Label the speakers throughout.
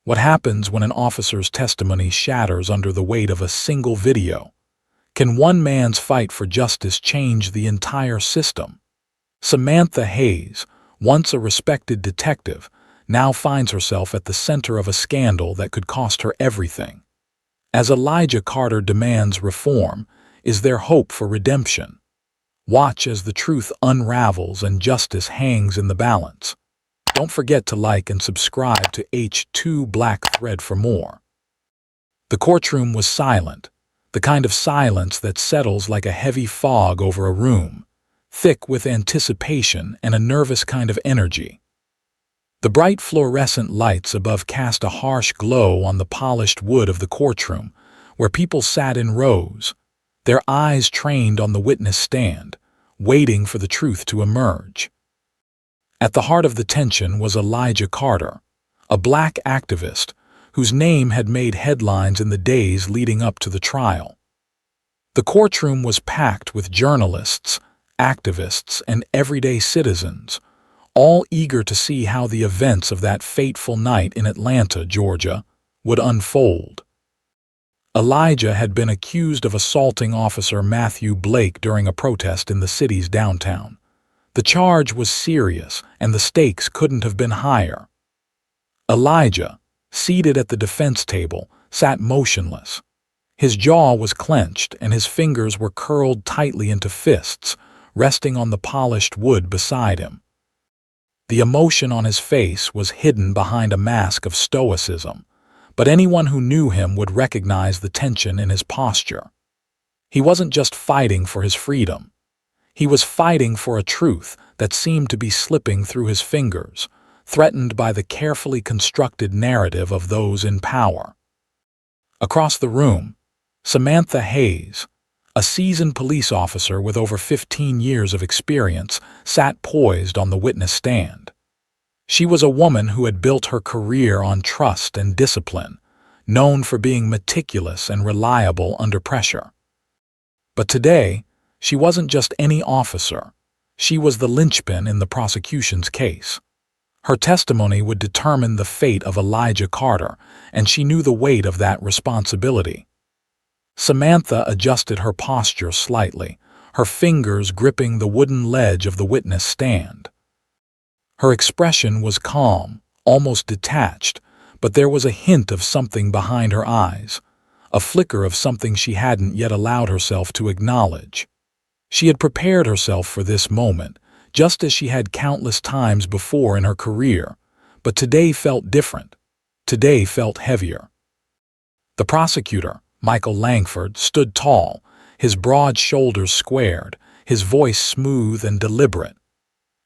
Speaker 1: What happens when an officer's testimony shatters under the weight of a single video? Can one man's fight for justice change the entire system? Samantha Hayes, once a respected detective, now finds herself at the center of a scandal that could cost her everything. As Elijah Carter demands reform, is there hope for redemption? Watch as the truth unravels and justice hangs in the balance. Don't forget to like and subscribe to H2 Black Thread for more. The courtroom was silent, the kind of silence that settles like a heavy fog over a room, thick with anticipation and a nervous kind of energy. The bright fluorescent lights above cast a harsh glow on the polished wood of the courtroom, where people sat in rows, their eyes trained on the witness stand, waiting for the truth to emerge. At the heart of the tension was Elijah Carter, a black activist whose name had made headlines in the days leading up to the trial. The courtroom was packed with journalists, activists, and everyday citizens, all eager to see how the events of that fateful night in Atlanta, Georgia, would unfold. Elijah had been accused of assaulting Officer Matthew Blake during a protest in the city's downtown. The charge was serious, and the stakes couldn't have been higher. Elijah, seated at the defense table, sat motionless. His jaw was clenched, and his fingers were curled tightly into fists, resting on the polished wood beside him. The emotion on his face was hidden behind a mask of stoicism, but anyone who knew him would recognize the tension in his posture. He wasn't just fighting for his freedom. He was fighting for a truth that seemed to be slipping through his fingers, threatened by the carefully constructed narrative of those in power. Across the room, Samantha Hayes, a seasoned police officer with over 15 years of experience, sat poised on the witness stand. She was a woman who had built her career on trust and discipline, known for being meticulous and reliable under pressure. But today, she wasn't just any officer. She was the linchpin in the prosecution's case. Her testimony would determine the fate of Elijah Carter, and she knew the weight of that responsibility. Samantha adjusted her posture slightly, her fingers gripping the wooden ledge of the witness stand. Her expression was calm, almost detached, but there was a hint of something behind her eyes, a flicker of something she hadn't yet allowed herself to acknowledge. She had prepared herself for this moment, just as she had countless times before in her career, but today felt different. Today felt heavier. The prosecutor, Michael Langford, stood tall, his broad shoulders squared, his voice smooth and deliberate.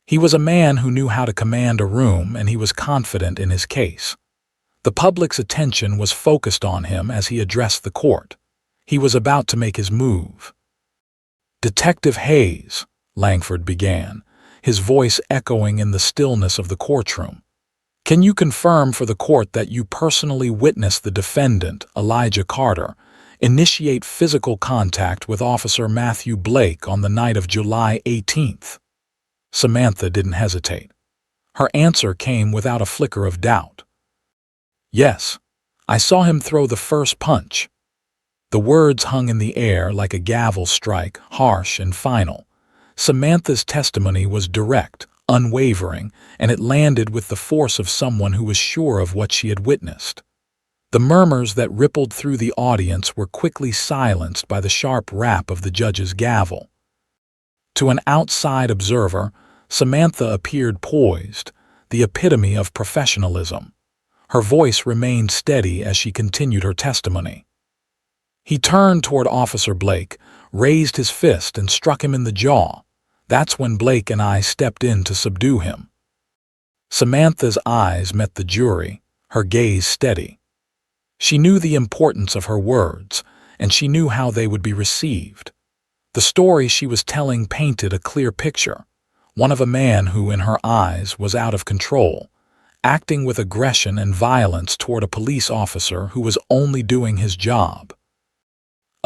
Speaker 1: He was a man who knew how to command a room, and he was confident in his case. The public's attention was focused on him as he addressed the court. He was about to make his move. "Detective Hayes," Langford began, his voice echoing in the stillness of the courtroom. "Can you confirm for the court that you personally witnessed the defendant, Elijah Carter, initiate physical contact with Officer Matthew Blake on the night of July 18th? Samantha didn't hesitate. Her answer came without a flicker of doubt. "Yes, I saw him throw the first punch." The words hung in the air like a gavel strike, harsh and final. Samantha's testimony was direct, unwavering, and it landed with the force of someone who was sure of what she had witnessed. The murmurs that rippled through the audience were quickly silenced by the sharp rap of the judge's gavel. To an outside observer, Samantha appeared poised, the epitome of professionalism. Her voice remained steady as she continued her testimony. He turned toward Officer Blake, raised his fist, and struck him in the jaw. That's when Blake and I stepped in to subdue him. Samantha's eyes met the jury, her gaze steady. She knew the importance of her words, and she knew how they would be received. The story she was telling painted a clear picture, one of a man who, in her eyes, was out of control, acting with aggression and violence toward a police officer who was only doing his job.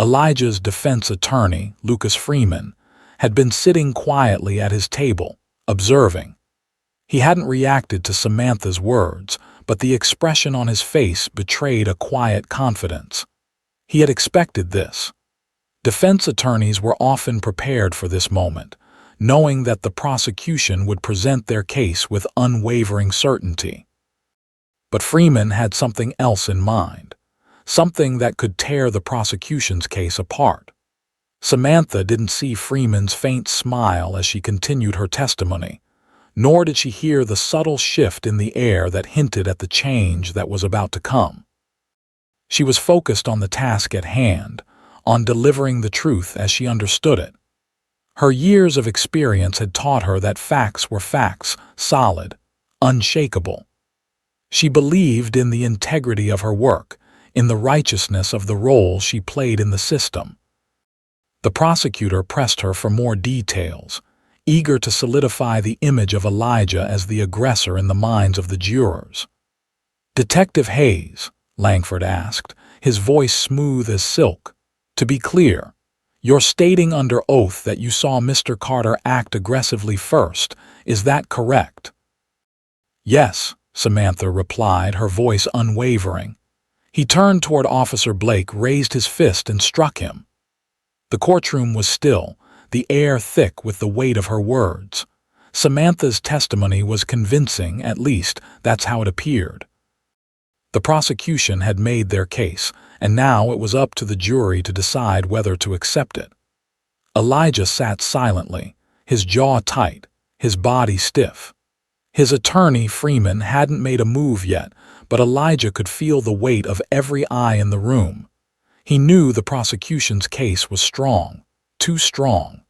Speaker 1: Elijah's defense attorney, Lucas Freeman, had been sitting quietly at his table, observing. He hadn't reacted to Samantha's words, but the expression on his face betrayed a quiet confidence. He had expected this. Defense attorneys were often prepared for this moment, knowing that the prosecution would present their case with unwavering certainty. But Freeman had something else in mind, something that could tear the prosecution's case apart. Samantha didn't see Freeman's faint smile as she continued her testimony, nor did she hear the subtle shift in the air that hinted at the change that was about to come. She was focused on the task at hand, on delivering the truth as she understood it. Her years of experience had taught her that facts were facts, solid, unshakable. She believed in the integrity of her work, in the righteousness of the role she played in the system. The prosecutor pressed her for more details, eager to solidify the image of Elijah as the aggressor in the minds of the jurors. "Detective Hayes," Langford asked, his voice smooth as silk, "to be clear, you're stating under oath that you saw Mr. Carter act aggressively first. Is that correct?" "Yes," Samantha replied, her voice unwavering. He turned toward Officer Blake, raised his fist, and struck him. The courtroom was still, the air thick with the weight of her words. Samantha's testimony was convincing, at least that's how it appeared. The prosecution had made their case, and now it was up to the jury to decide whether to accept it. Elijah sat silently, his jaw tight, his body stiff. His attorney, Freeman, hadn't made a move yet, but Elijah could feel the weight of every eye in the room. He knew the prosecution's case was strong, too strong.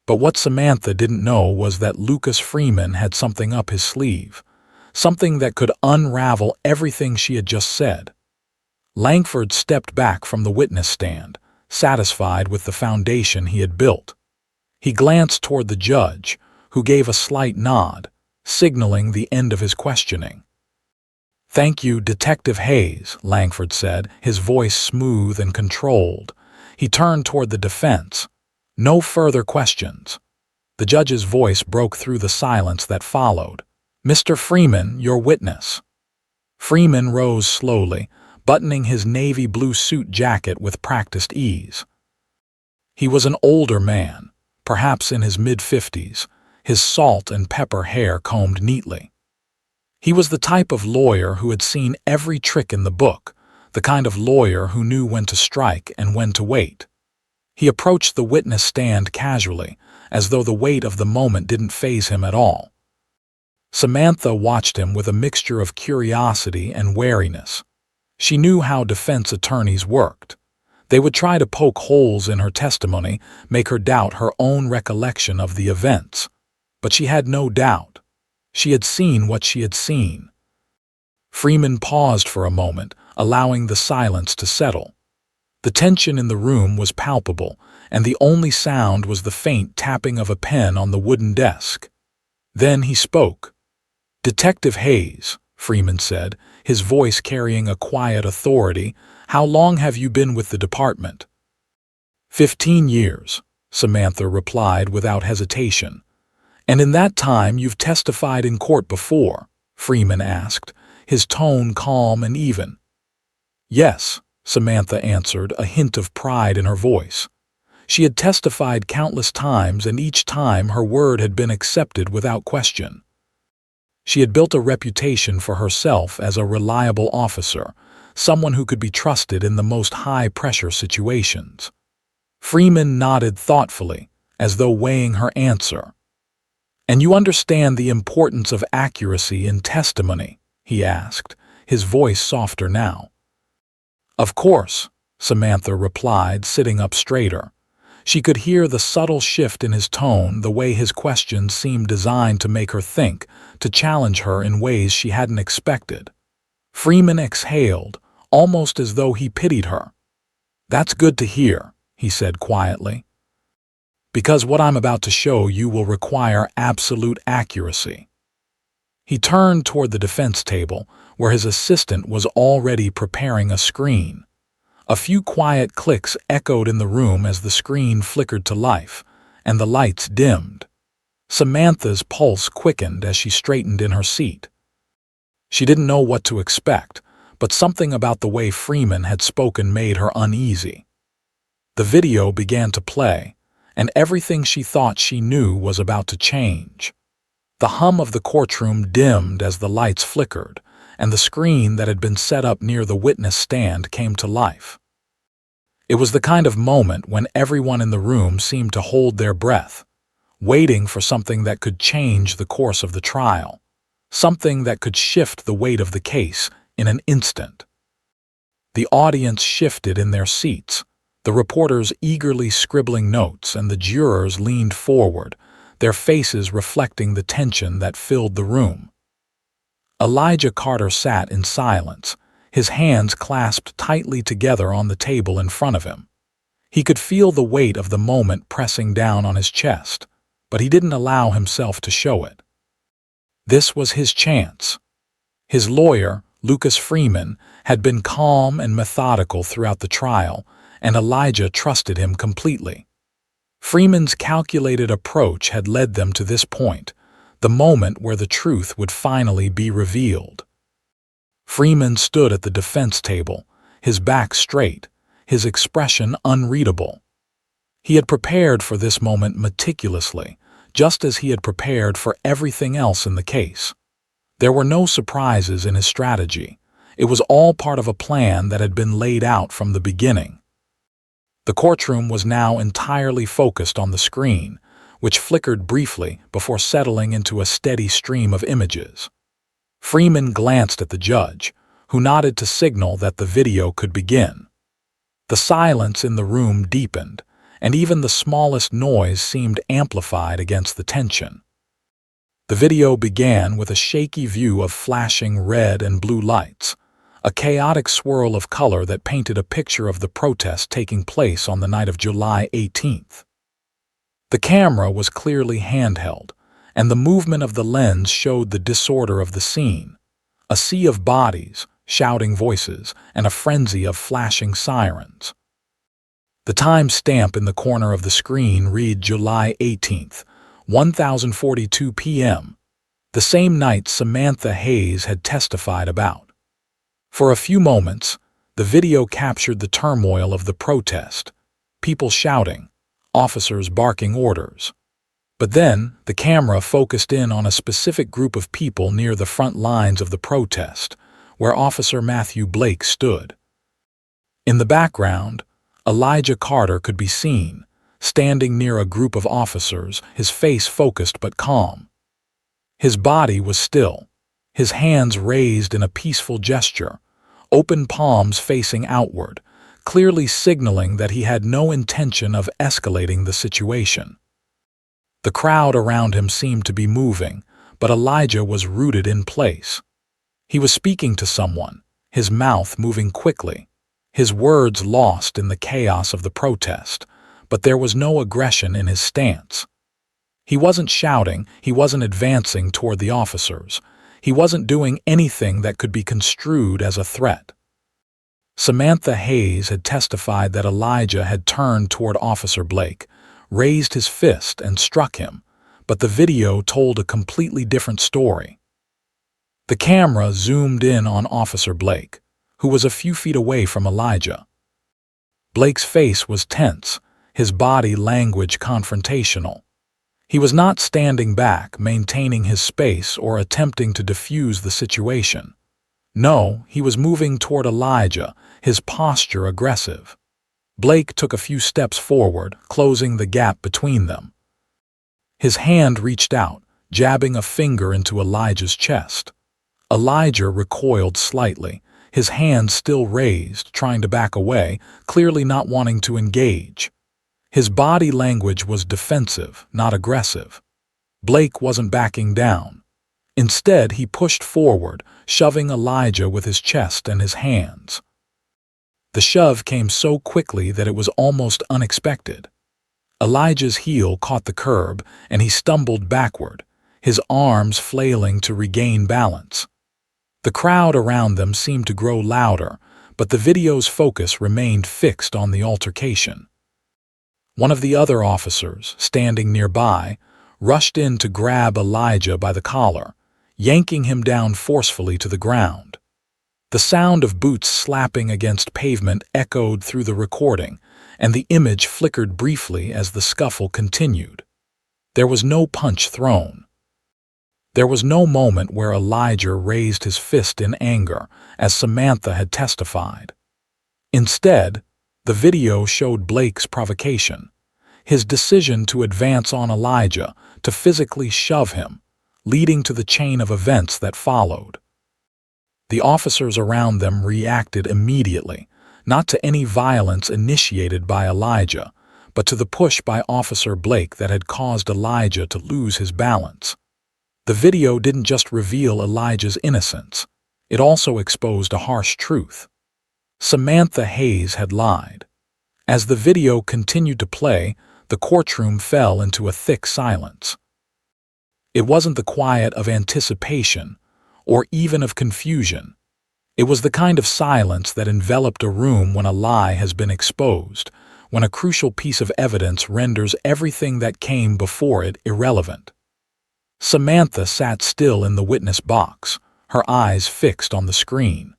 Speaker 1: But what Samantha didn't know was that Lucas Freeman had something up his sleeve, something that could unravel everything she had just said. Langford stepped back from the witness stand, satisfied with the foundation he had built. He glanced toward the judge, who gave a slight nod, signaling the end of his questioning. "Thank you, Detective Hayes," Langford said, his voice smooth and controlled. He turned toward the defense. "No further questions." The judge's voice broke through the silence that followed. "Mr. Freeman, your witness." Freeman rose slowly, buttoning his navy blue suit jacket with practiced ease. He was an older man, perhaps in his mid-50s, his salt and pepper hair combed neatly. He was the type of lawyer who had seen every trick in the book, the kind of lawyer who knew when to strike and when to wait. He approached the witness stand casually, as though the weight of the moment didn't faze him at all. Samantha watched him with a mixture of curiosity and wariness. She knew how defense attorneys worked. They would try to poke holes in her testimony, make her doubt her own recollection of the events. But she had no doubt. She had seen what she had seen. Freeman paused for a moment, allowing the silence to settle. The tension in the room was palpable, and the only sound was the faint tapping of a pen on the wooden desk. Then he spoke. "Detective Hayes," Freeman said, his voice carrying a quiet authority, "how long have you been with the department?" 15 years, Samantha replied without hesitation. "And in that time you've testified in court before?" Freeman asked, his tone calm and even. "Yes," Samantha answered, a hint of pride in her voice. She had testified countless times, and each time her word had been accepted without question. She had built a reputation for herself as a reliable officer, someone who could be trusted in the most high-pressure situations. Freeman nodded thoughtfully, as though weighing her answer. "And you understand the importance of accuracy in testimony?" he asked, his voice softer now. "Of course," Samantha replied, sitting up straighter. She could hear the subtle shift in his tone, the way his questions seemed designed to make her think, to challenge her in ways she hadn't expected. Freeman exhaled, almost as though he pitied her. "That's good to hear," he said quietly. "Because what I'm about to show you will require absolute accuracy." He turned toward the defense table, where his assistant was already preparing a screen. A few quiet clicks echoed in the room as the screen flickered to life, and the lights dimmed. Samantha's pulse quickened as she straightened in her seat. She didn't know what to expect, but something about the way Freeman had spoken made her uneasy. The video began to play, and everything she thought she knew was about to change. The hum of the courtroom dimmed as the lights flickered, and the screen that had been set up near the witness stand came to life. It was the kind of moment when everyone in the room seemed to hold their breath, waiting for something that could change the course of the trial, something that could shift the weight of the case in an instant. The audience shifted in their seats, the reporters eagerly scribbling notes, and the jurors leaned forward, their faces reflecting the tension that filled the room. Elijah Carter sat in silence, his hands clasped tightly together on the table in front of him. He could feel the weight of the moment pressing down on his chest, but he didn't allow himself to show it. This was his chance. His lawyer, Lucas Freeman, had been calm and methodical throughout the trial, and Elijah trusted him completely. Freeman's calculated approach had led them to this point, the moment where the truth would finally be revealed. Freeman stood at the defense table, his back straight, his expression unreadable. He had prepared for this moment meticulously, just as he had prepared for everything else in the case. There were no surprises in his strategy. It was all part of a plan that had been laid out from the beginning. The courtroom was now entirely focused on the screen, which flickered briefly before settling into a steady stream of images. Freeman glanced at the judge, who nodded to signal that the video could begin. The silence in the room deepened, and even the smallest noise seemed amplified against the tension. The video began with a shaky view of flashing red and blue lights, a chaotic swirl of color that painted a picture of the protest taking place on the night of July 18th. The camera was clearly handheld, and the movement of the lens showed the disorder of the scene, a sea of bodies, shouting voices, and a frenzy of flashing sirens. The time stamp in the corner of the screen read July 18th, 1042 p.m., the same night Samantha Hayes had testified about. For a few moments, the video captured the turmoil of the protest, people shouting, officers barking orders. But then, the camera focused in on a specific group of people near the front lines of the protest, where Officer Matthew Blake stood. In the background, Elijah Carter could be seen, standing near a group of officers, his face focused but calm. His body was still, his hands raised in a peaceful gesture, open palms facing outward, clearly signaling that he had no intention of escalating the situation. The crowd around him seemed to be moving, but Elijah was rooted in place. He was speaking to someone, his mouth moving quickly, his words lost in the chaos of the protest, but there was no aggression in his stance. He wasn't shouting, he wasn't advancing toward the officers, he wasn't doing anything that could be construed as a threat. Samantha Hayes had testified that Elijah had turned toward Officer Blake, raised his fist and struck him, but the video told a completely different story. The camera zoomed in on Officer Blake, who was a few feet away from Elijah. Blake's face was tense, his body language confrontational. He was not standing back, maintaining his space, or attempting to defuse the situation. No, he was moving toward Elijah, his posture aggressive. Blake took a few steps forward, closing the gap between them. His hand reached out, jabbing a finger into Elijah's chest. Elijah recoiled slightly, his hand still raised, trying to back away, clearly not wanting to engage. His body language was defensive, not aggressive. Blake wasn't backing down. Instead, he pushed forward, shoving Elijah with his chest and his hands. The shove came so quickly that it was almost unexpected. Elijah's heel caught the curb, and he stumbled backward, his arms flailing to regain balance. The crowd around them seemed to grow louder, but the video's focus remained fixed on the altercation. One of the other officers, standing nearby, rushed in to grab Elijah by the collar, yanking him down forcefully to the ground. The sound of boots slapping against pavement echoed through the recording, and the image flickered briefly as the scuffle continued. There was no punch thrown. There was no moment where Elijah raised his fist in anger, as Samantha had testified. Instead, the video showed Blake's provocation, his decision to advance on Elijah, to physically shove him, leading to the chain of events that followed. The officers around them reacted immediately, not to any violence initiated by Elijah, but to the push by Officer Blake that had caused Elijah to lose his balance. The video didn't just reveal Elijah's innocence, it also exposed a harsh truth. Samantha Hayes had lied. As the video continued to play, the courtroom fell into a thick silence. It wasn't the quiet of anticipation, or even of confusion. It was the kind of silence that enveloped a room when a lie has been exposed, when a crucial piece of evidence renders everything that came before it irrelevant. Samantha sat still in the witness box, her eyes fixed on the screen.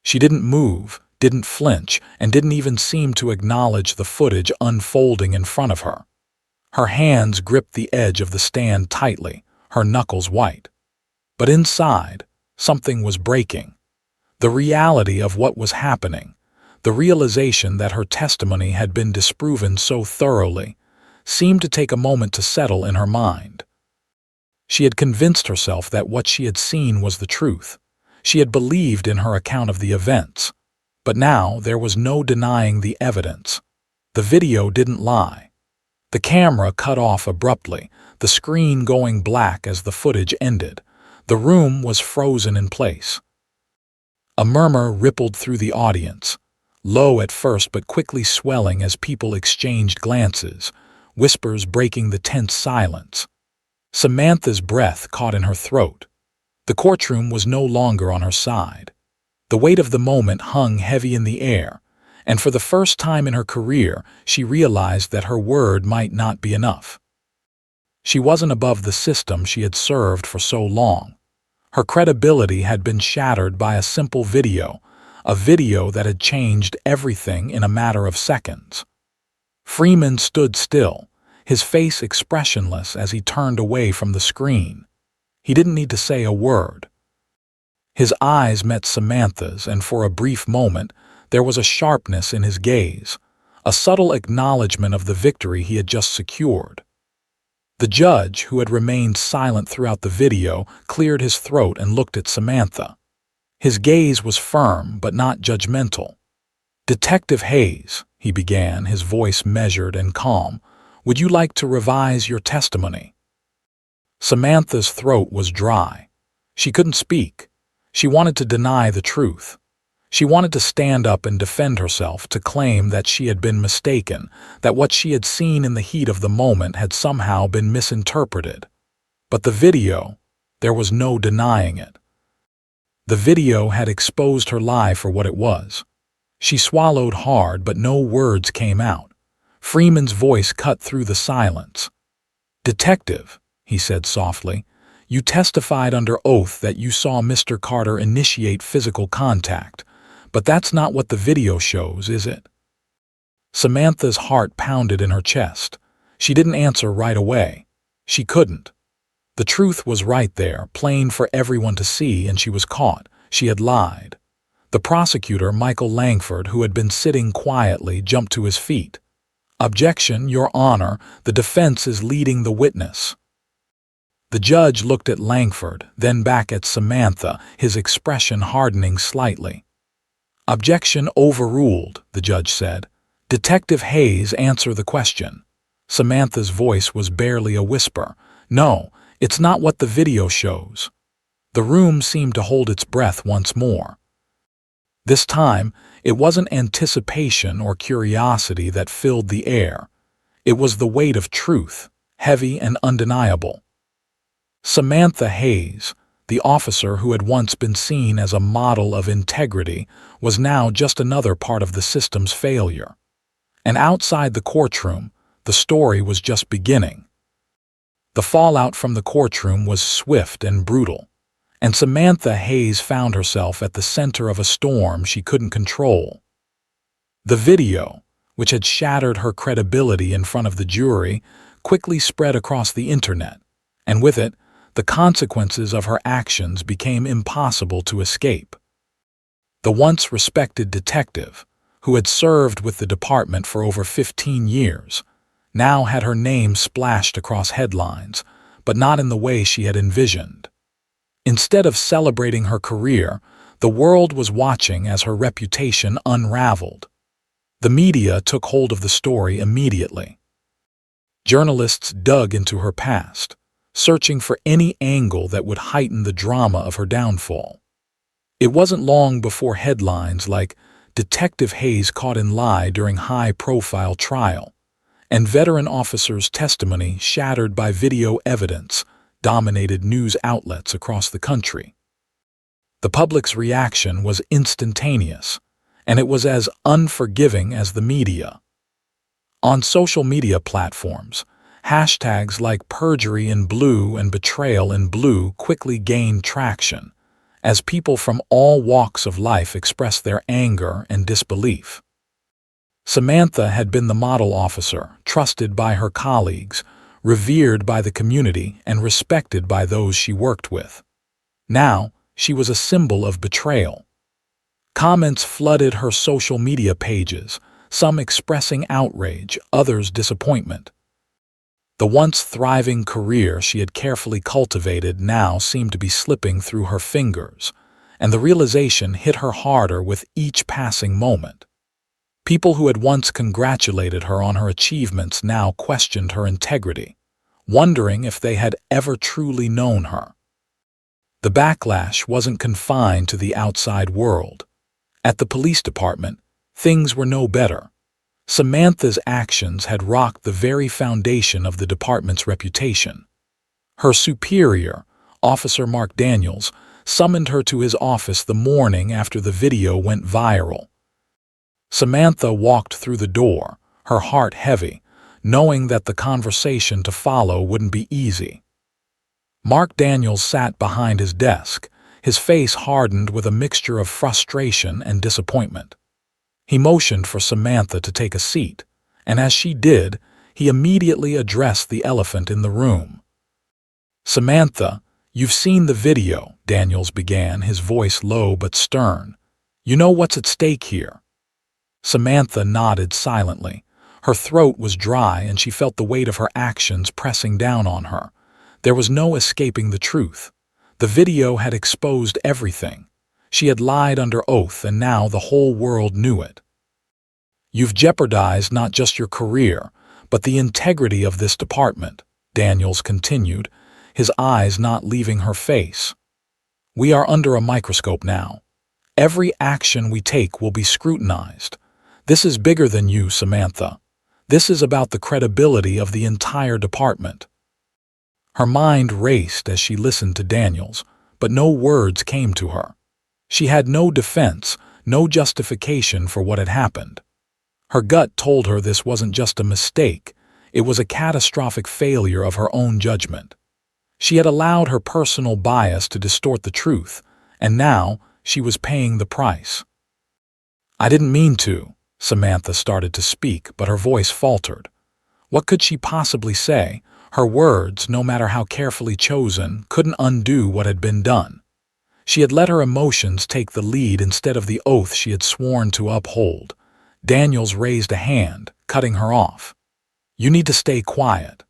Speaker 1: She didn't move, didn't flinch, and didn't even seem to acknowledge the footage unfolding in front of her. Her hands gripped the edge of the stand tightly, her knuckles white. But inside, something was breaking. The reality of what was happening, the realization that her testimony had been disproven so thoroughly, seemed to take a moment to settle in her mind. She had convinced herself that what she had seen was the truth. She had believed in her account of the events. But now there was no denying the evidence. The video didn't lie. The camera cut off abruptly, the screen going black as the footage ended. The room was frozen in place. A murmur rippled through the audience, low at first but quickly swelling as people exchanged glances, whispers breaking the tense silence. Samantha's breath caught in her throat. The courtroom was no longer on her side. The weight of the moment hung heavy in the air, and for the first time in her career, she realized that her word might not be enough. She wasn't above the system she had served for so long. Her credibility had been shattered by a simple video, a video that had changed everything in a matter of seconds. Freeman stood still, his face expressionless as he turned away from the screen. He didn't need to say a word. His eyes met Samantha's, and for a brief moment, there was a sharpness in his gaze, a subtle acknowledgement of the victory he had just secured. The judge, who had remained silent throughout the video, cleared his throat and looked at Samantha. His gaze was firm but not judgmental. "Detective Hayes," he began, his voice measured and calm, "would you like to revise your testimony?" Samantha's throat was dry. She couldn't speak. She wanted to deny the truth. She wanted to stand up and defend herself, to claim that she had been mistaken, that what she had seen in the heat of the moment had somehow been misinterpreted. But the video, there was no denying it. The video had exposed her lie for what it was. She swallowed hard, but no words came out. Freeman's voice cut through the silence. "Detective," he said softly, "you testified under oath that you saw Mr. Carter initiate physical contact, but that's not what the video shows, is it?" Samantha's heart pounded in her chest. She didn't answer right away. She couldn't. The truth was right there, plain for everyone to see, and she was caught. She had lied. The prosecutor, Michael Langford, who had been sitting quietly, jumped to his feet. "Objection, Your Honor, the defense is leading the witness." The judge looked at Langford, then back at Samantha, his expression hardening slightly. "Objection overruled," the judge said. "Detective Hayes, answer the question." Samantha's voice was barely a whisper. "No, it's not what the video shows." The room seemed to hold its breath once more. This time, it wasn't anticipation or curiosity that filled the air. It was the weight of truth, heavy and undeniable. Samantha Hayes, the officer who had once been seen as a model of integrity, was now just another part of the system's failure. And outside the courtroom, the story was just beginning. The fallout from the courtroom was swift and brutal, and Samantha Hayes found herself at the center of a storm she couldn't control. The video, which had shattered her credibility in front of the jury, quickly spread across the internet, and with it, the consequences of her actions became impossible to escape. The once respected detective, who had served with the department for over 15 years, now had her name splashed across headlines, but not in the way she had envisioned. Instead of celebrating her career, the world was watching as her reputation unraveled. The media took hold of the story immediately. Journalists dug into her past, searching for any angle that would heighten the drama of her downfall. It wasn't long before headlines like "Detective Hayes caught in lie during high-profile trial" and "Veteran officer's testimony shattered by video evidence" dominated news outlets across the country. The public's reaction was instantaneous, and it was as unforgiving as the media. On social media platforms, hashtags like "perjury in blue" and "betrayal in blue" quickly gained traction, as people from all walks of life expressed their anger and disbelief. Samantha had been the model officer, trusted by her colleagues, revered by the community, and respected by those she worked with. Now, she was a symbol of betrayal. Comments flooded her social media pages, some expressing outrage, others disappointment. The once thriving career she had carefully cultivated now seemed to be slipping through her fingers, and the realization hit her harder with each passing moment. People who had once congratulated her on her achievements now questioned her integrity, wondering if they had ever truly known her. The backlash wasn't confined to the outside world. At the police department, things were no better. Samantha's actions had rocked the very foundation of the department's reputation. Her superior, Officer Mark Daniels, summoned her to his office the morning after the video went viral. Samantha walked through the door, her heart heavy, knowing that the conversation to follow wouldn't be easy. Mark Daniels sat behind his desk, his face hardened with a mixture of frustration and disappointment. He motioned for Samantha to take a seat, and as she did, he immediately addressed the elephant in the room. "Samantha, you've seen the video," Daniels began, his voice low but stern. "You know what's at stake here." Samantha nodded silently. Her throat was dry and she felt the weight of her actions pressing down on her. There was no escaping the truth. The video had exposed everything. She had lied under oath, and now the whole world knew it. "You've jeopardized not just your career, but the integrity of this department," Daniels continued, his eyes not leaving her face. "We are under a microscope now. Every action we take will be scrutinized. This is bigger than you, Samantha. This is about the credibility of the entire department." Her mind raced as she listened to Daniels, but no words came to her. She had no defense, no justification for what had happened. Her gut told her this wasn't just a mistake, it was a catastrophic failure of her own judgment. She had allowed her personal bias to distort the truth, and now she was paying the price. "I didn't mean to," Samantha started to speak, but her voice faltered. What could she possibly say? Her words, no matter how carefully chosen, couldn't undo what had been done. She had let her emotions take the lead instead of the oath she had sworn to uphold. Daniels raised a hand, cutting her off. "You need to stay quiet.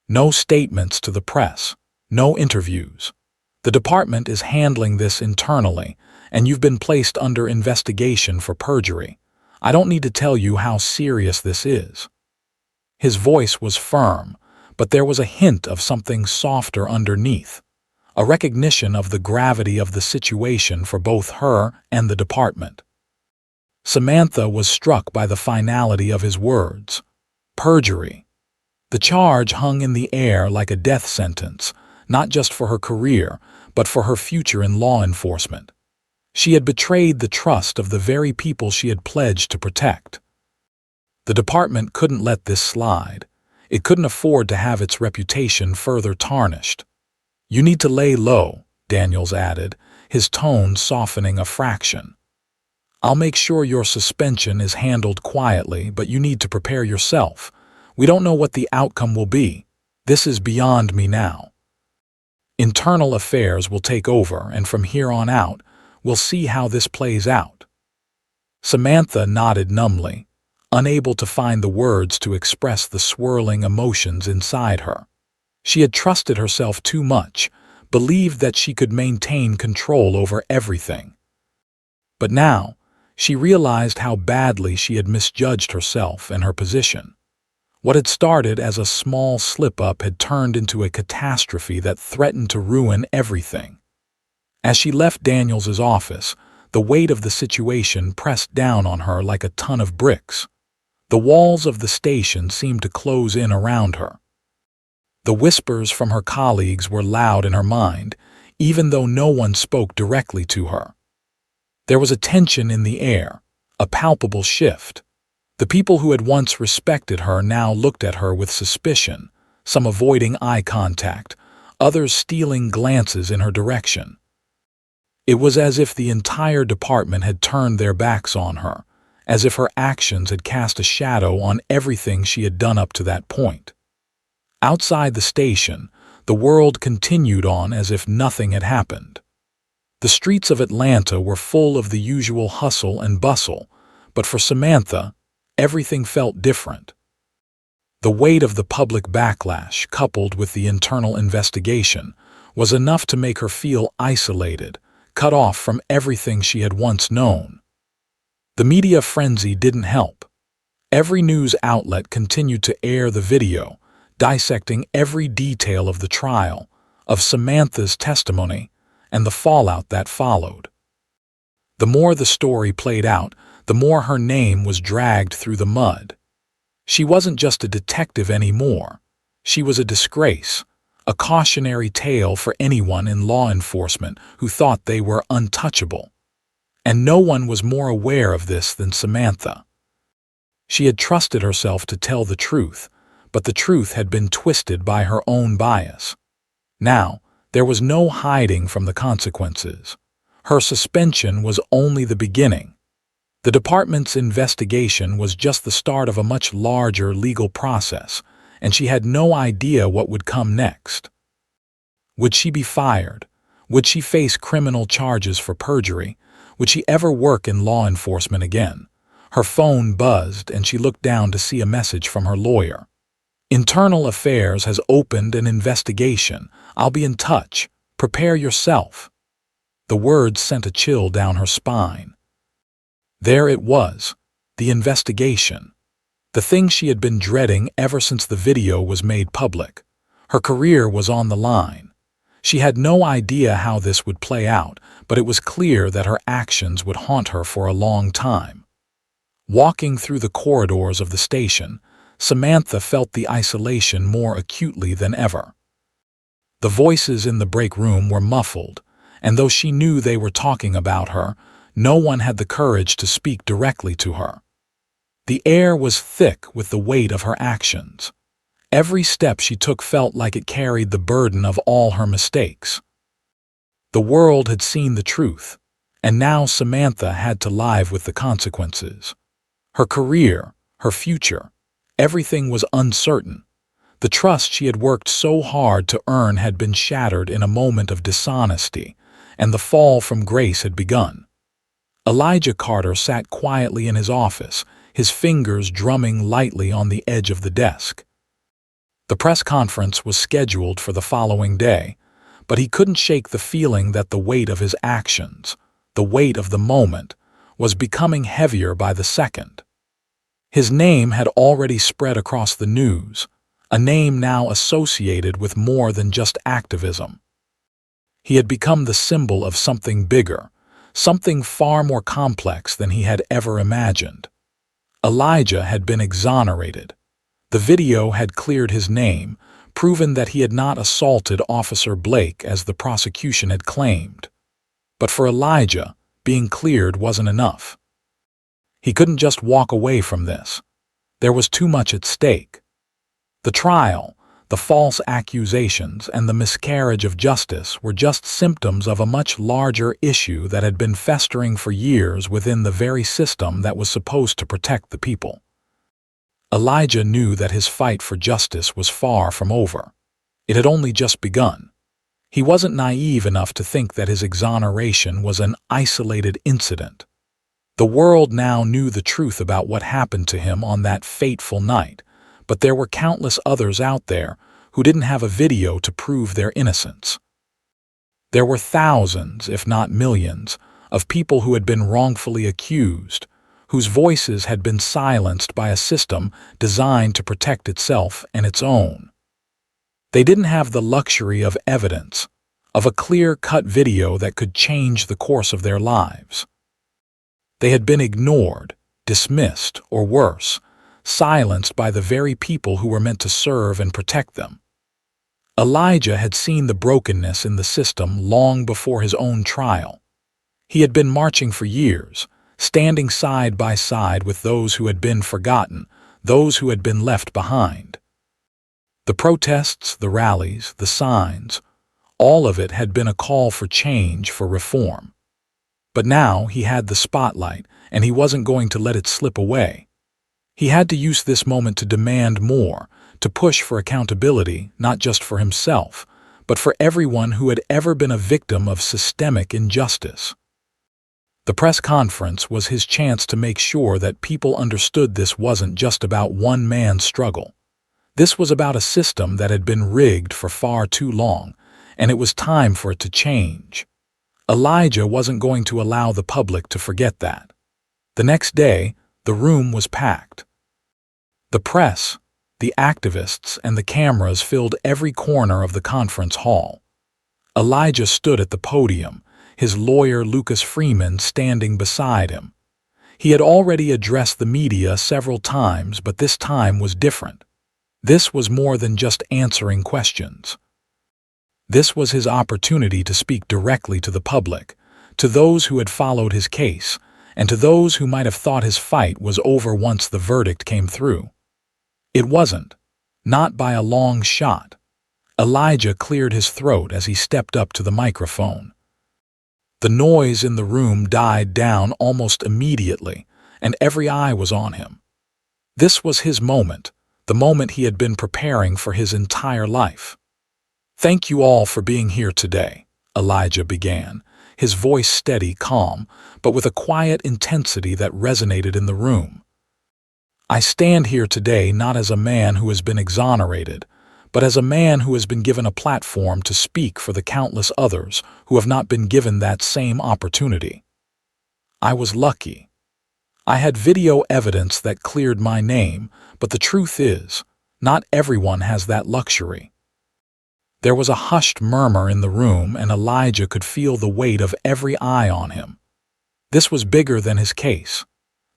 Speaker 1: No statements to the press. No interviews. The department is handling this internally, and you've been placed under investigation for perjury. I don't need to tell you how serious this is." His voice was firm, but there was a hint of something softer underneath, a recognition of the gravity of the situation for both her and the department. Samantha was struck by the finality of his words. Perjury. The charge hung in the air like a death sentence, not just for her career, but for her future in law enforcement. She had betrayed the trust of the very people she had pledged to protect. The department couldn't let this slide. It couldn't afford to have its reputation further tarnished. "You need to lay low," Daniels added, his tone softening a fraction. "I'll make sure your suspension is handled quietly, but you need to prepare yourself. We don't know what the outcome will be. This is beyond me now. Internal affairs will take over, and from here on out, we'll see how this plays out." Samantha nodded numbly, unable to find the words to express the swirling emotions inside her. She had trusted herself too much, believed that she could maintain control over everything. But now, she realized how badly she had misjudged herself and her position. What had started as a small slip-up had turned into a catastrophe that threatened to ruin everything. As she left Daniels's office, the weight of the situation pressed down on her like a ton of bricks. The walls of the station seemed to close in around her. The whispers from her colleagues were loud in her mind, even though no one spoke directly to her. There was a tension in the air, a palpable shift. The people who had once respected her now looked at her with suspicion, some avoiding eye contact, others stealing glances in her direction. It was as if the entire department had turned their backs on her, as if her actions had cast a shadow on everything she had done up to that point. Outside the station, the world continued on as if nothing had happened. The streets of Atlanta were full of the usual hustle and bustle, but for Samantha, everything felt different. The weight of the public backlash, coupled with the internal investigation, was enough to make her feel isolated, cut off from everything she had once known. The media frenzy didn't help. Every news outlet continued to air the video, dissecting every detail of the trial, of Samantha's testimony, and the fallout that followed. The more the story played out, the more her name was dragged through the mud. She wasn't just a detective anymore. She was a disgrace, a cautionary tale for anyone in law enforcement who thought they were untouchable. And no one was more aware of this than Samantha. She had trusted herself to tell the truth, but the truth had been twisted by her own bias. Now, there was no hiding from the consequences. Her suspension was only the beginning. The department's investigation was just the start of a much larger legal process, and she had no idea what would come next. Would she be fired? Would she face criminal charges for perjury? Would she ever work in law enforcement again? Her phone buzzed, and she looked down to see a message from her lawyer. "Internal Affairs has opened an investigation. I'll be in touch. Prepare yourself." The words sent a chill down her spine. There it was, the investigation. The thing she had been dreading ever since the video was made public. Her career was on the line. She had no idea how this would play out, but it was clear that her actions would haunt her for a long time. Walking through the corridors of the station, Samantha felt the isolation more acutely than ever. The voices in the break room were muffled, and though she knew they were talking about her, no one had the courage to speak directly to her. The air was thick with the weight of her actions. Every step she took felt like it carried the burden of all her mistakes. The world had seen the truth, and now Samantha had to live with the consequences. Her career, her future, everything was uncertain. The trust she had worked so hard to earn had been shattered in a moment of dishonesty, and the fall from grace had begun. Elijah Carter sat quietly in his office, his fingers drumming lightly on the edge of the desk. The press conference was scheduled for the following day, but he couldn't shake the feeling that the weight of his actions, the weight of the moment, was becoming heavier by the second. His name had already spread across the news, a name now associated with more than just activism. He had become the symbol of something bigger, something far more complex than he had ever imagined. Elijah had been exonerated. The video had cleared his name, proven that he had not assaulted Officer Blake as the prosecution had claimed. But for Elijah, being cleared wasn't enough. He couldn't just walk away from this. There was too much at stake. The trial, the false accusations, and the miscarriage of justice were just symptoms of a much larger issue that had been festering for years within the very system that was supposed to protect the people. Elijah knew that his fight for justice was far from over. It had only just begun. He wasn't naive enough to think that his exoneration was an isolated incident. The world now knew the truth about what happened to him on that fateful night, but there were countless others out there who didn't have a video to prove their innocence. There were thousands, if not millions, of people who had been wrongfully accused, whose voices had been silenced by a system designed to protect itself and its own. They didn't have the luxury of evidence, of a clear-cut video that could change the course of their lives. They had been ignored, dismissed, or worse, silenced by the very people who were meant to serve and protect them. Elijah had seen the brokenness in the system long before his own trial. He had been marching for years, standing side by side with those who had been forgotten, those who had been left behind. The protests, the rallies, the signs, all of it had been a call for change, for reform. But now he had the spotlight, and he wasn't going to let it slip away. He had to use this moment to demand more, to push for accountability, not just for himself, but for everyone who had ever been a victim of systemic injustice. The press conference was his chance to make sure that people understood this wasn't just about one man's struggle. This was about a system that had been rigged for far too long, and it was time for it to change. Elijah wasn't going to allow the public to forget that. The next day, the room was packed. The press, the activists, and the cameras filled every corner of the conference hall. Elijah stood at the podium, his lawyer Lucas Freeman standing beside him. He had already addressed the media several times, but this time was different. This was more than just answering questions. This was his opportunity to speak directly to the public, to those who had followed his case, and to those who might have thought his fight was over once the verdict came through. It wasn't. Not by a long shot. Elijah cleared his throat as he stepped up to the microphone. The noise in the room died down almost immediately, and every eye was on him. This was his moment, the moment he had been preparing for his entire life. "Thank you all for being here today," Elijah began, his voice steady, calm, but with a quiet intensity that resonated in the room. "I stand here today not as a man who has been exonerated, but as a man who has been given a platform to speak for the countless others who have not been given that same opportunity. I was lucky. I had video evidence that cleared my name, but the truth is, not everyone has that luxury." There was a hushed murmur in the room, and Elijah could feel the weight of every eye on him. This was bigger than his case.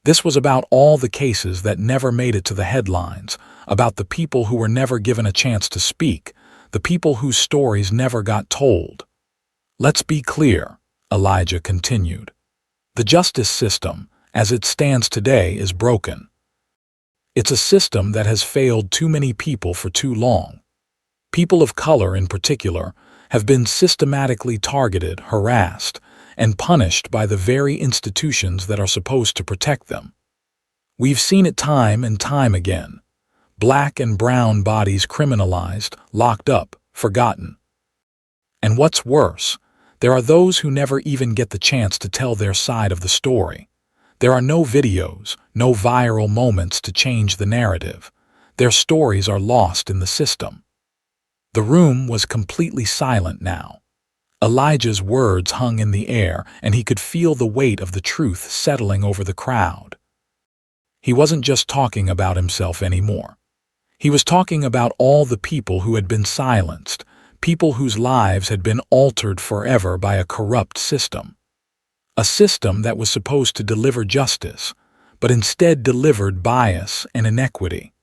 Speaker 1: This was about all the cases that never made it to the headlines, about the people who were never given a chance to speak, the people whose stories never got told. "Let's be clear," Elijah continued. "The justice system, as it stands today, is broken. It's a system that has failed too many people for too long. People of color, in particular, have been systematically targeted, harassed, and punished by the very institutions that are supposed to protect them. We've seen it time and time again. Black and brown bodies criminalized, locked up, forgotten. And what's worse, there are those who never even get the chance to tell their side of the story. There are no videos, no viral moments to change the narrative. Their stories are lost in the system." The room was completely silent now. Elijah's words hung in the air, and he could feel the weight of the truth settling over the crowd. He wasn't just talking about himself anymore. He was talking about all the people who had been silenced, people whose lives had been altered forever by a corrupt system. A system that was supposed to deliver justice, but instead delivered bias and inequity.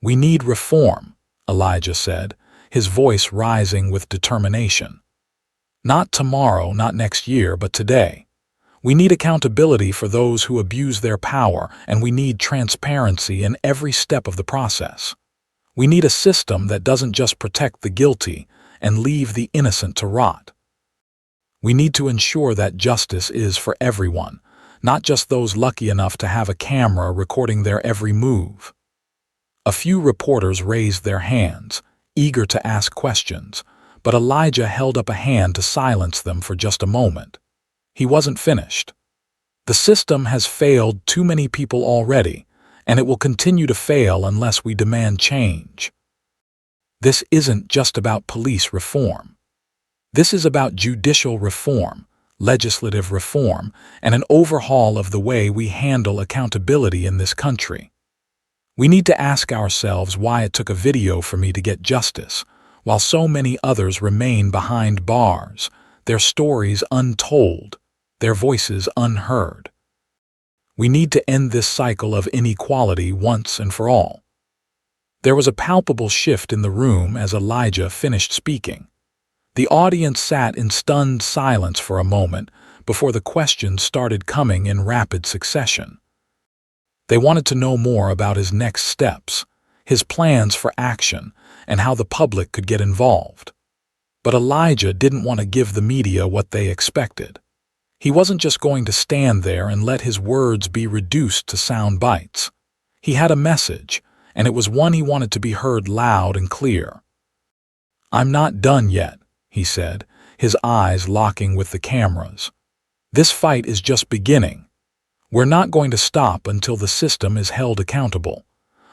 Speaker 1: "We need reform," Elijah said, his voice rising with determination. "Not tomorrow, not next year, but today. We need accountability for those who abuse their power, and we need transparency in every step of the process. We need a system that doesn't just protect the guilty and leave the innocent to rot. We need to ensure that justice is for everyone, not just those lucky enough to have a camera recording their every move. A few reporters raised their hands, eager to ask questions, but Elijah held up a hand to silence them for just a moment. He wasn't finished. The system has failed too many people already, and it will continue to fail unless we demand change. This isn't just about police reform. This is about judicial reform, legislative reform, and an overhaul of the way we handle accountability in this country. We need to ask ourselves why it took a video for me to get justice, while so many others remain behind bars, their stories untold, their voices unheard. We need to end this cycle of inequality once and for all. There was a palpable shift in the room as Elijah finished speaking. The audience sat in stunned silence for a moment before the questions started coming in rapid succession. They wanted to know more about his next steps, his plans for action, and how the public could get involved. But Elijah didn't want to give the media what they expected. He wasn't just going to stand there and let his words be reduced to sound bites. He had a message, and it was one he wanted to be heard loud and clear. "I'm not done yet," he said, his eyes locking with the cameras. "This fight is just beginning. We're not going to stop until the system is held accountable,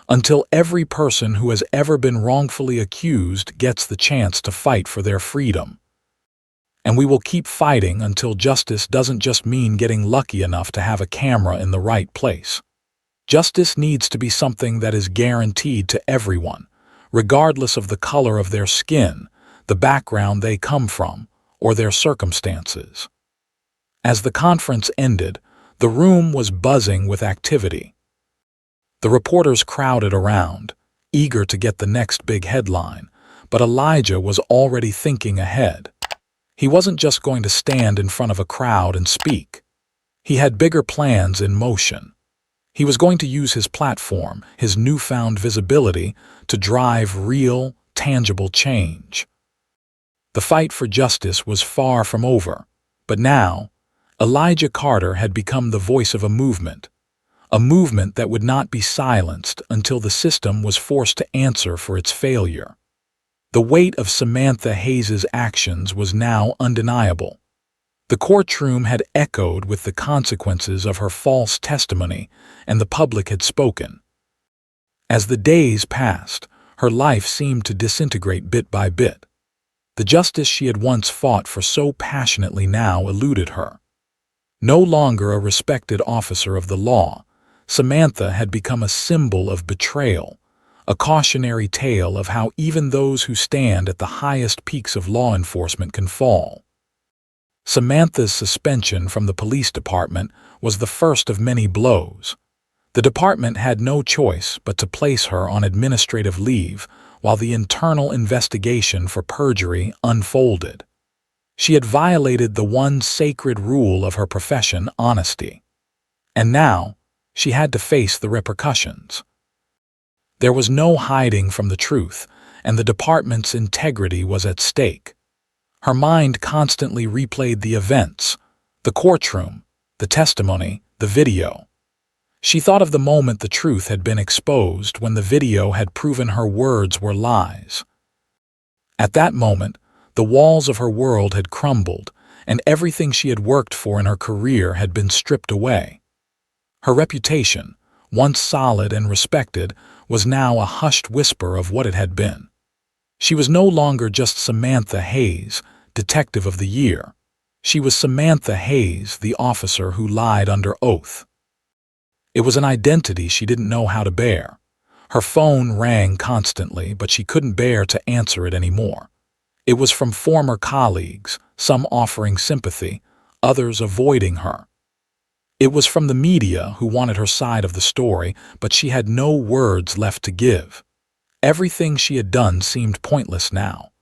Speaker 1: until every person who has ever been wrongfully accused gets the chance to fight for their freedom. And we will keep fighting until justice doesn't just mean getting lucky enough to have a camera in the right place. Justice needs to be something that is guaranteed to everyone, regardless of the color of their skin, the background they come from, or their circumstances." As the conference ended, the room was buzzing with activity. The reporters crowded around, eager to get the next big headline, but Elijah was already thinking ahead. He wasn't just going to stand in front of a crowd and speak. He had bigger plans in motion. He was going to use his platform, his newfound visibility, to drive real, tangible change. The fight for justice was far from over, but now, Elijah Carter had become the voice of a movement that would not be silenced until the system was forced to answer for its failure. The weight of Samantha Hayes' actions was now undeniable. The courtroom had echoed with the consequences of her false testimony, and the public had spoken. As the days passed, her life seemed to disintegrate bit by bit. The justice she had once fought for so passionately now eluded her. No longer a respected officer of the law, Samantha had become a symbol of betrayal, a cautionary tale of how even those who stand at the highest peaks of law enforcement can fall. Samantha's suspension from the police department was the first of many blows. The department had no choice but to place her on administrative leave while the internal investigation for perjury unfolded. She had violated the one sacred rule of her profession, honesty. And now, she had to face the repercussions. There was no hiding from the truth, and the department's integrity was at stake. Her mind constantly replayed the events, the courtroom, the testimony, the video. She thought of the moment the truth had been exposed, when the video had proven her words were lies. At that moment, the walls of her world had crumbled, and everything she had worked for in her career had been stripped away. Her reputation, once solid and respected, was now a hushed whisper of what it had been. She was no longer just Samantha Hayes, Detective of the Year. She was Samantha Hayes, the officer who lied under oath. It was an identity she didn't know how to bear. Her phone rang constantly, but she couldn't bear to answer it anymore. It was from former colleagues, some offering sympathy, others avoiding her. It was from the media, who wanted her side of the story, but she had no words left to give. Everything she had done seemed pointless now.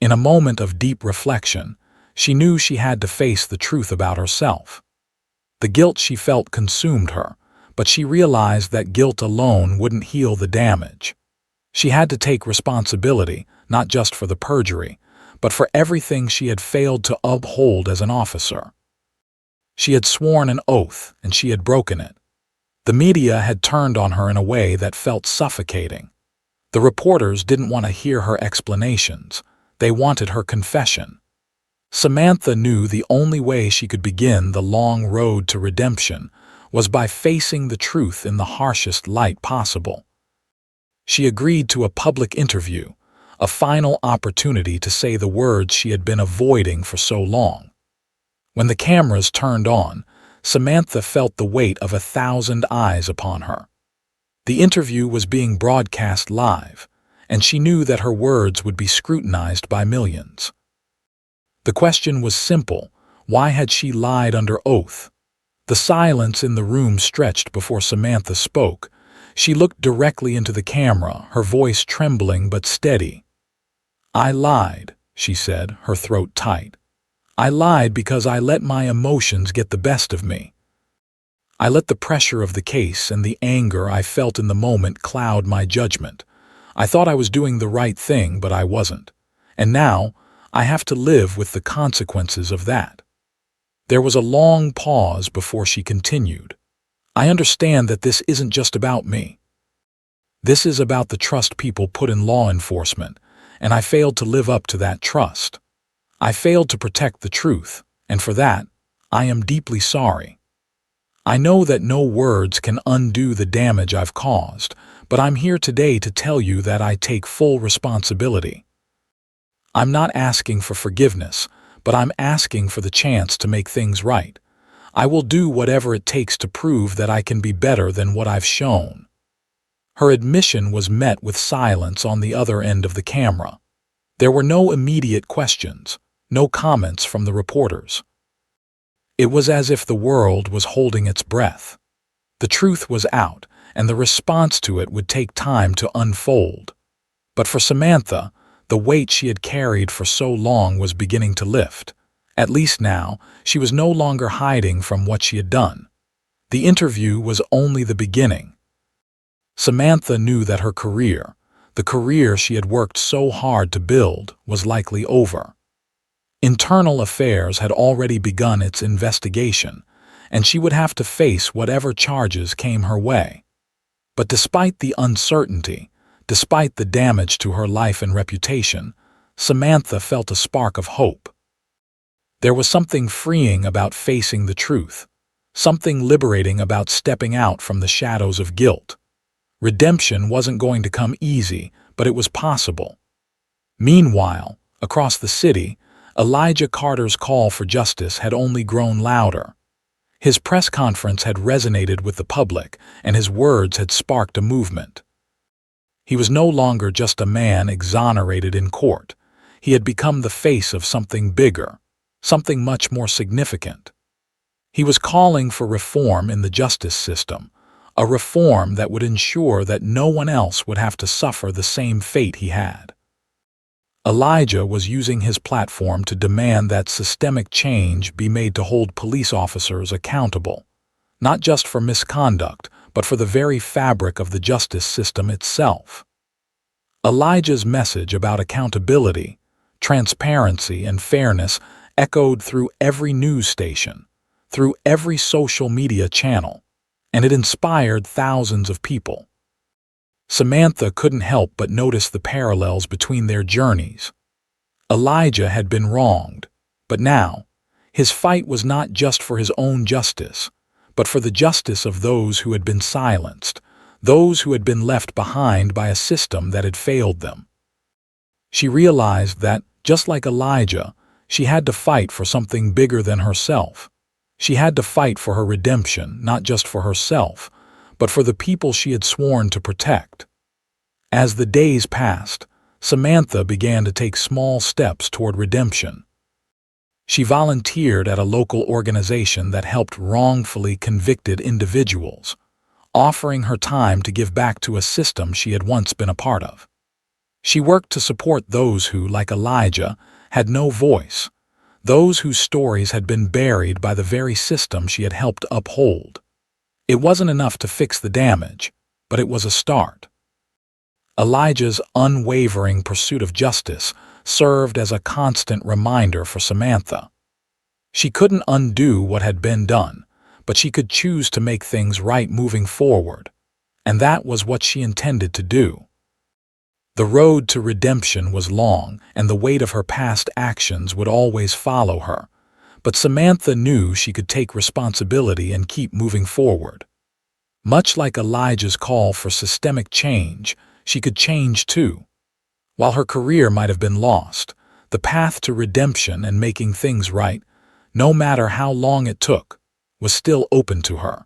Speaker 1: In a moment of deep reflection, she knew she had to face the truth about herself. The guilt she felt consumed her, but she realized that guilt alone wouldn't heal the damage. She had to take responsibility, not just for the perjury, but for everything she had failed to uphold as an officer. She had sworn an oath, and she had broken it. The media had turned on her in a way that felt suffocating. The reporters didn't want to hear her explanations. They wanted her confession. Samantha knew the only way she could begin the long road to redemption was by facing the truth in the harshest light possible. She agreed to a public interview, a final opportunity to say the words she had been avoiding for so long. When the cameras turned on, Samantha felt the weight of 1,000 eyes upon her. The interview was being broadcast live, and she knew that her words would be scrutinized by millions. The question was simple: why had she lied under oath? The silence in the room stretched before Samantha spoke. She looked directly into the camera, her voice trembling but steady. "I lied," she said, her throat tight. "I lied because I let my emotions get the best of me. I let the pressure of the case and the anger I felt in the moment cloud my judgment. I thought I was doing the right thing, but I wasn't. And now, I have to live with the consequences of that." There was a long pause before she continued. "I understand that this isn't just about me. This is about the trust people put in law enforcement, and I failed to live up to that trust. I failed to protect the truth, and for that, I am deeply sorry. I know that no words can undo the damage I've caused, but I'm here today to tell you that I take full responsibility. I'm not asking for forgiveness, but I'm asking for the chance to make things right. I will do whatever it takes to prove that I can be better than what I've shown." Her admission was met with silence on the other end of the camera. There were no immediate questions, no comments from the reporters. It was as if the world was holding its breath. The truth was out, and the response to it would take time to unfold. But for Samantha, the weight she had carried for so long was beginning to lift. At least now, she was no longer hiding from what she had done. The interview was only the beginning. Samantha knew that her career, the career she had worked so hard to build, was likely over. Internal Affairs had already begun its investigation, and she would have to face whatever charges came her way. But despite the uncertainty, despite the damage to her life and reputation, Samantha felt a spark of hope. There was something freeing about facing the truth, something liberating about stepping out from the shadows of guilt. Redemption wasn't going to come easy, but it was possible. Meanwhile, across the city, Elijah Carter's call for justice had only grown louder. His press conference had resonated with the public, and his words had sparked a movement. He was no longer just a man exonerated in court. He had become the face of something bigger, something much more significant. He was calling for reform in the justice system, a reform that would ensure that no one else would have to suffer the same fate he had. Elijah was using his platform to demand that systemic change be made to hold police officers accountable, not just for misconduct, but for the very fabric of the justice system itself. Elijah's message about accountability, transparency, and fairness echoed through every news station, through every social media channel, and it inspired thousands of people. Samantha couldn't help but notice the parallels between their journeys. Elijah had been wronged, but now, his fight was not just for his own justice, but for the justice of those who had been silenced, those who had been left behind by a system that had failed them. She realized that, just like Elijah, she had to fight for something bigger than herself. She had to fight for her redemption, not just for herself, but for the people she had sworn to protect. As the days passed, Samantha began to take small steps toward redemption. She volunteered at a local organization that helped wrongfully convicted individuals, offering her time to give back to a system she had once been a part of. She worked to support those who, like Elijah, had no voice, those whose stories had been buried by the very system she had helped uphold. It wasn't enough to fix the damage, but it was a start. Elijah's unwavering pursuit of justice served as a constant reminder for Samantha. She couldn't undo what had been done, but she could choose to make things right moving forward, and that was what she intended to do. The road to redemption was long, and the weight of her past actions would always follow her, but Samantha knew she could take responsibility and keep moving forward. Much like Elijah's call for systemic change, she could change too. While her career might have been lost, the path to redemption and making things right, no matter how long it took, was still open to her.